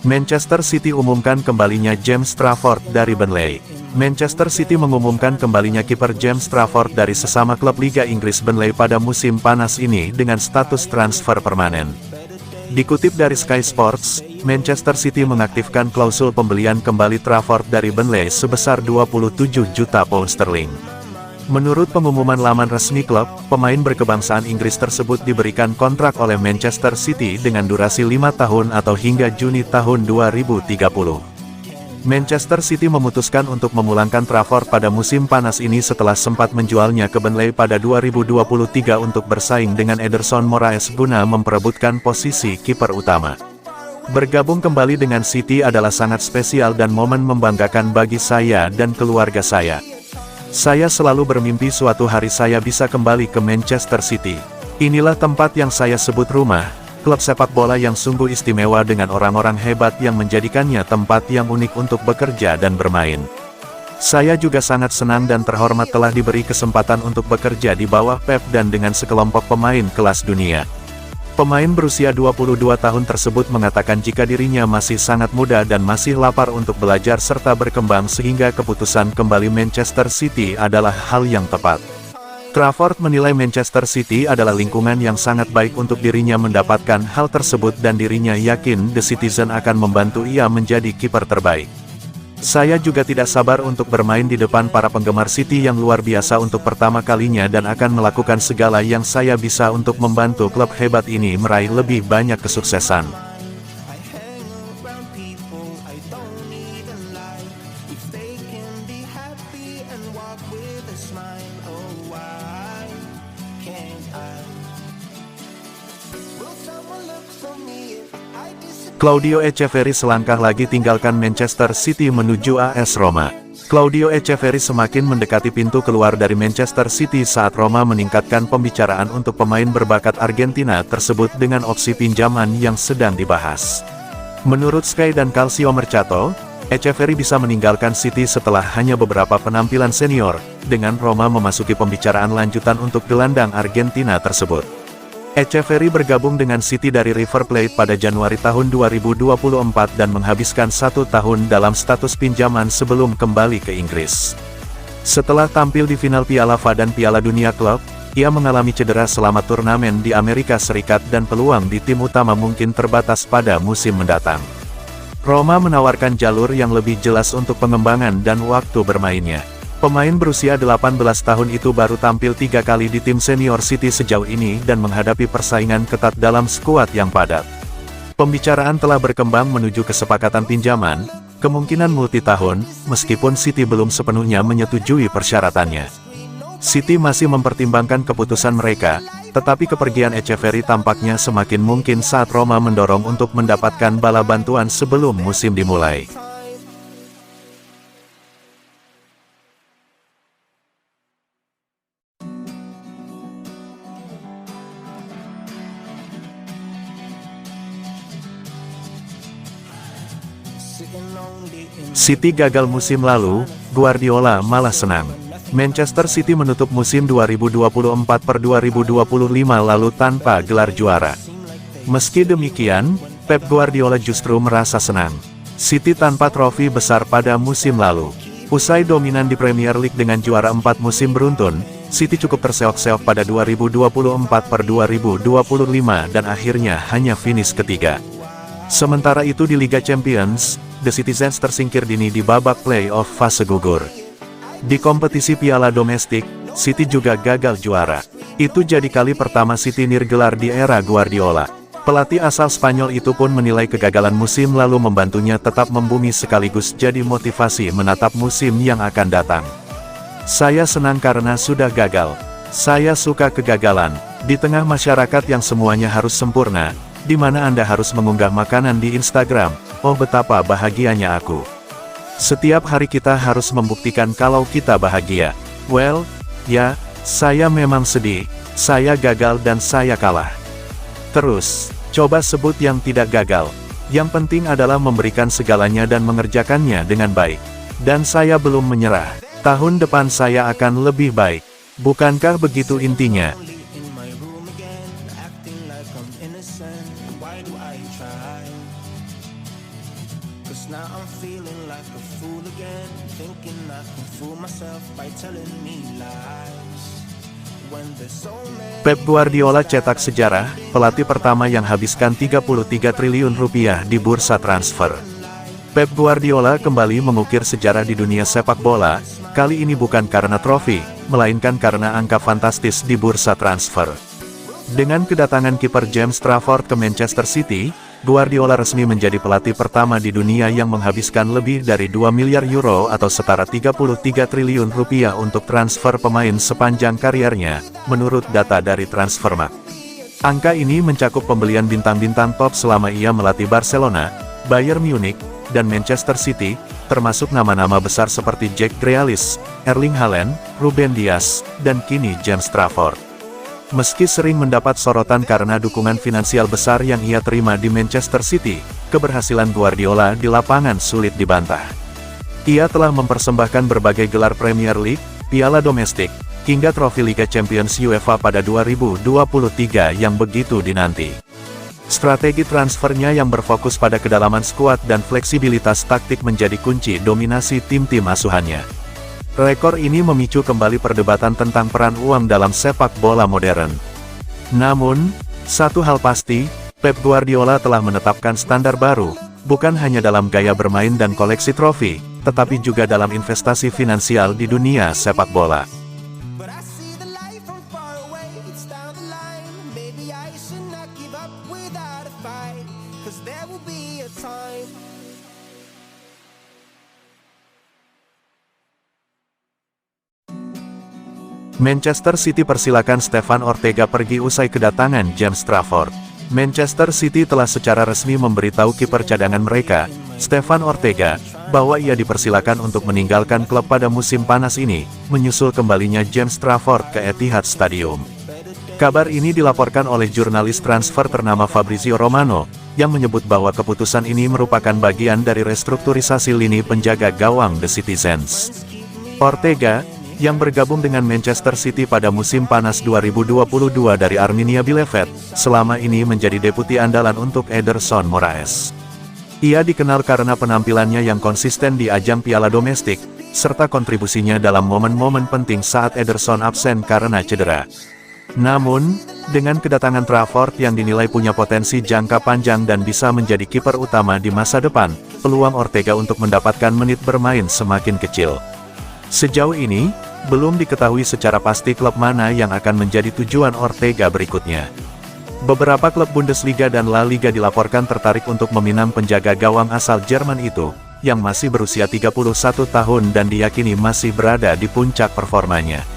Manchester City umumkan kembalinya James Trafford dari Burnley. Manchester City mengumumkan kembalinya kiper James Trafford dari sesama klub Liga Inggris Burnley pada musim panas ini dengan status transfer permanen. Dikutip dari Sky Sports, Manchester City mengaktifkan klausul pembelian kembali Trafford dari Burnley sebesar 27 juta pound sterling. Menurut pengumuman laman resmi klub, pemain berkebangsaan Inggris tersebut diberikan kontrak oleh Manchester City dengan durasi 5 tahun atau hingga Juni tahun 2030. Manchester City memutuskan untuk memulangkan Trafford pada musim panas ini setelah sempat menjualnya ke Burnley pada 2023 untuk bersaing dengan Ederson Moraes guna memperebutkan posisi kiper utama. Bergabung kembali dengan City adalah sangat spesial dan momen membanggakan bagi saya dan keluarga saya. Saya selalu bermimpi suatu hari saya bisa kembali ke Manchester City. Inilah tempat yang saya sebut rumah, klub sepak bola yang sungguh istimewa dengan orang-orang hebat yang menjadikannya tempat yang unik untuk bekerja dan bermain. Saya juga sangat senang dan terhormat telah diberi kesempatan untuk bekerja di bawah Pep dan dengan sekelompok pemain kelas dunia. Pemain berusia 22 tahun tersebut mengatakan jika dirinya masih sangat muda dan masih lapar untuk belajar serta berkembang sehingga keputusan kembali Manchester City adalah hal yang tepat. Trafford menilai Manchester City adalah lingkungan yang sangat baik untuk dirinya mendapatkan hal tersebut dan dirinya yakin The Citizen akan membantu ia menjadi kiper terbaik. Saya juga tidak sabar untuk bermain di depan para penggemar City yang luar biasa untuk pertama kalinya dan akan melakukan segala yang saya bisa untuk membantu klub hebat ini meraih lebih banyak kesuksesan. Claudio Echeverri selangkah lagi tinggalkan Manchester City menuju AS Roma. Claudio Echeverri semakin mendekati pintu keluar dari Manchester City saat Roma meningkatkan pembicaraan untuk pemain berbakat Argentina tersebut dengan opsi pinjaman yang sedang dibahas. Menurut Sky dan Calcio Mercato, Echeverri bisa meninggalkan City setelah hanya beberapa penampilan senior, dengan Roma memasuki pembicaraan lanjutan untuk gelandang Argentina tersebut. Echeverri bergabung dengan City dari River Plate pada Januari tahun 2024 dan menghabiskan 1 tahun dalam status pinjaman sebelum kembali ke Inggris. Setelah tampil di final Piala FA dan Piala Dunia Klub, ia mengalami cedera selama turnamen di Amerika Serikat dan peluang di tim utama mungkin terbatas pada musim mendatang. Roma menawarkan jalur yang lebih jelas untuk pengembangan dan waktu bermainnya. Pemain berusia 18 tahun itu baru tampil 3 kali di tim senior City sejauh ini dan menghadapi persaingan ketat dalam skuad yang padat. Pembicaraan telah berkembang menuju kesepakatan pinjaman, kemungkinan multi-tahun, meskipun City belum sepenuhnya menyetujui persyaratannya. City masih mempertimbangkan keputusan mereka, tetapi kepergian Echeverri tampaknya semakin mungkin saat Roma mendorong untuk mendapatkan bala bantuan sebelum musim dimulai. City gagal musim lalu, Guardiola malah senang. Manchester City menutup musim 2024-2025 lalu tanpa gelar juara. Meski demikian, Pep Guardiola justru merasa senang. City tanpa trofi besar pada musim lalu. Usai dominan di Premier League dengan juara 4 musim beruntun, City cukup terseok-seok pada 2024-2025 dan akhirnya hanya finish ketiga. Sementara itu di Liga Champions, The Citizens tersingkir dini di babak play-off fase gugur. Di kompetisi piala domestik, City juga gagal juara. Itu jadi kali pertama City nirgelar di era Guardiola. Pelatih asal Spanyol itu pun menilai kegagalan musim lalu membantunya tetap membumi sekaligus jadi motivasi menatap musim yang akan datang. Saya senang karena sudah gagal. Saya suka kegagalan. Di tengah masyarakat yang semuanya harus sempurna, di mana Anda harus mengunggah makanan di Instagram, oh betapa bahagianya aku. Setiap hari kita harus membuktikan kalau kita bahagia. Well, ya, saya memang sedih, saya gagal dan saya kalah. Terus, coba sebut yang tidak gagal. Yang penting adalah memberikan segalanya dan mengerjakannya dengan baik. Dan saya belum menyerah. Tahun depan saya akan lebih baik. Bukankah begitu intinya? Pep Guardiola cetak sejarah, pelatih pertama yang habiskan 33 triliun rupiah di bursa transfer. Pep Guardiola kembali mengukir sejarah di dunia sepak bola, kali ini bukan karena trofi, melainkan karena angka fantastis di bursa transfer. Dengan kedatangan kiper James Trafford ke Manchester City, Guardiola resmi menjadi pelatih pertama di dunia yang menghabiskan lebih dari 2 miliar euro atau setara 33 triliun rupiah untuk transfer pemain sepanjang kariernya, menurut data dari Transfermarkt. Angka ini mencakup pembelian bintang-bintang top selama ia melatih Barcelona, Bayern Munich, dan Manchester City, termasuk nama-nama besar seperti Jack Grealish, Erling Haaland, Ruben Dias, dan kini James Trafford. Meski sering mendapat sorotan karena dukungan finansial besar yang ia terima di Manchester City, keberhasilan Guardiola di lapangan sulit dibantah. Ia telah mempersembahkan berbagai gelar Premier League, piala domestik, hingga trofi Liga Champions UEFA pada 2023 yang begitu dinanti. Strategi transfernya yang berfokus pada kedalaman skuad dan fleksibilitas taktik menjadi kunci dominasi tim-tim asuhannya. Rekor ini memicu kembali perdebatan tentang peran uang dalam sepak bola modern. Namun, satu hal pasti, Pep Guardiola telah menetapkan standar baru, bukan hanya dalam gaya bermain dan koleksi trofi, tetapi juga dalam investasi finansial di dunia sepak bola. Manchester City persilakan Stefan Ortega pergi usai kedatangan James Trafford. Manchester City telah secara resmi memberitahu kiper cadangan mereka, Stefan Ortega, bahwa ia dipersilakan untuk meninggalkan klub pada musim panas ini, menyusul kembalinya James Trafford ke Etihad Stadium. Kabar ini dilaporkan oleh jurnalis transfer ternama Fabrizio Romano, yang menyebut bahwa keputusan ini merupakan bagian dari restrukturisasi lini penjaga gawang The Citizens. Ortega, yang bergabung dengan Manchester City pada musim panas 2022 dari Arminia Bielefeld, selama ini menjadi deputi andalan untuk Ederson Moraes. Ia dikenal karena penampilannya yang konsisten di ajang piala domestik, serta kontribusinya dalam momen-momen penting saat Ederson absen karena cedera. Namun, dengan kedatangan Trafford yang dinilai punya potensi jangka panjang dan bisa menjadi kiper utama di masa depan, peluang Ortega untuk mendapatkan menit bermain semakin kecil. Sejauh ini, belum diketahui secara pasti klub mana yang akan menjadi tujuan Ortega berikutnya. Beberapa klub Bundesliga dan La Liga dilaporkan tertarik untuk meminang penjaga gawang asal Jerman itu, yang masih berusia 31 tahun dan diyakini masih berada di puncak performanya.